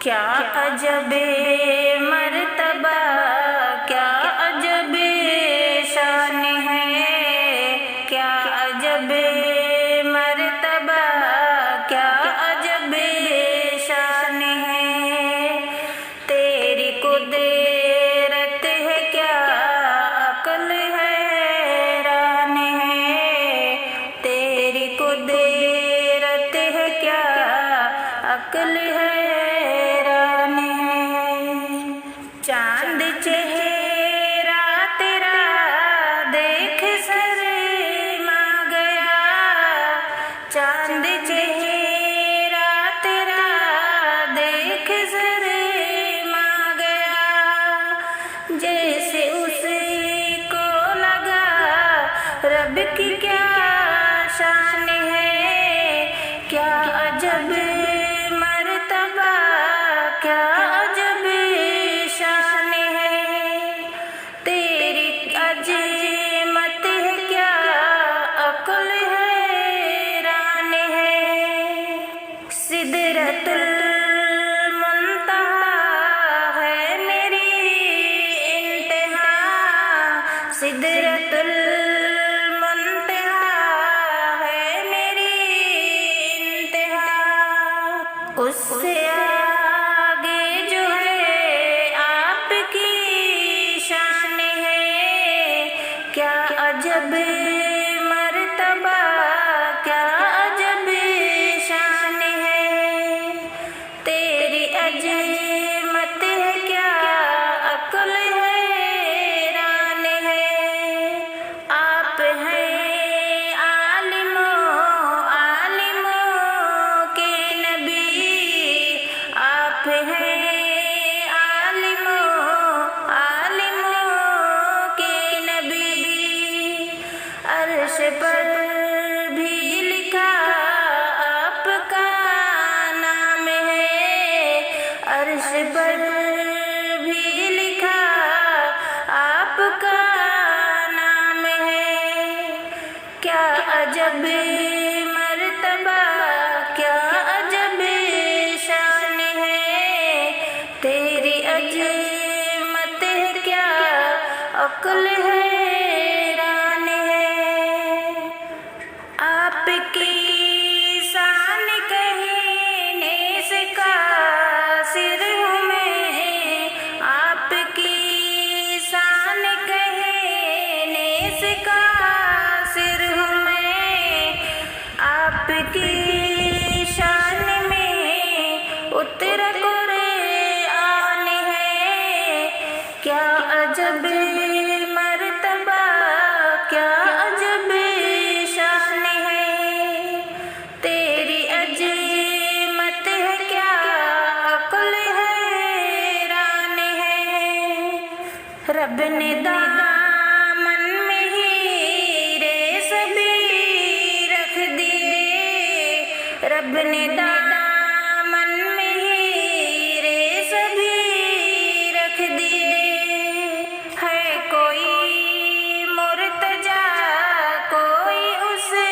क्या अजबे मर्तबा, क्या अजबे शान है, क्या अजबे मर्तबा, क्या अजबे शान है। तेरी कुदरत है क्या अक्ल हैरान है, तेरी कुदरत है क्या अक्ल हैरान है। चांद चेहरा तेरा देख शर्मा गया, चांद चेहरा तेरा देख शर्मा गया। जैसे उसको लगा रब की क्या शान है, क्या अजब मर्तबा, क्या अजब शान है। तेरी अजमत है क्या अक्ल हैरान है। सिदरतुल मुंतहा है मेरी इंतहा, सिदरतुल मुंतहा है मेरी इंतहा। उससे आगे जो है आपकी शान है, क्या अजब मर्तबा, क्या अजब शान है। तेरी अजमत है क्या अक्ल हैरान है। आप हैं आलिमों आलिमों के नबी, आप हैं आलिमों आलिमों के नबी। अर्श पर भी लिखा आपका नाम है, अर्श पर भी लिखा आपका नाम है। क्या अजब मर्तबा, क्या अजब शान है। तेरी अजमत है क्या अक्ल हैरान है। आपकी शान कहने से कासिर हूँ मैं, आपकी शान कहने से कासिर हूँ मैं। आपकी शान में उतर कुरआन है, क्या अजब मर्तबा, क्या अजब शान है। तेरी अजमत है क्या अक्ल हैरान है। रब ने दामन में हीरे सभी रख दिए, रब ने दामन में हीरे सभी रख दिए। है कोई मुर्तजा कोई उसे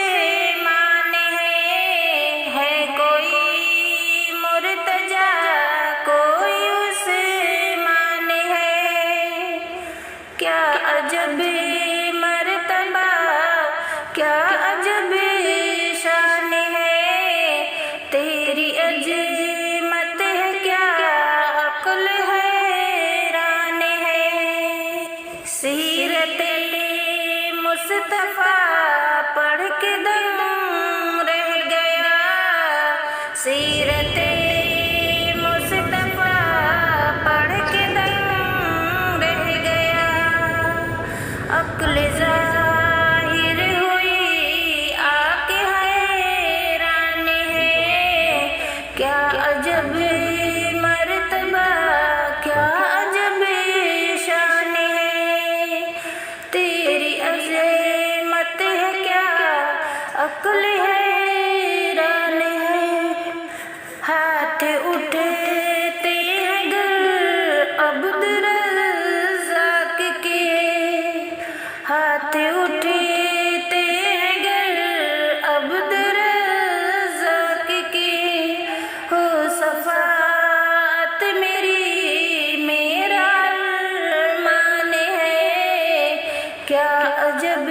माने है कोई मुर्तजा कोई उसे माने है। क्या अजब मर्तबा, क्या अजब शान है। तेरी अजमत है क्या अक्ल हैरान है। सीरते मुस्तफा पढ़ के दम रह गया, सीरते मुस्तफा पढ़ के दम रह गया। अक्ल ज़ाहिर हुई आके हैरान है, क्या अजब मर्तबा, क्या अजब शान है। तेरी अज़मत है क्या अक्ल हैरान है। हाथ उठते हैं गर अब्द रज़्ज़ाक़ के, हाथ उठते हैं गर अब्द रज़्ज़ाक़ के। हो सफ़ा अजब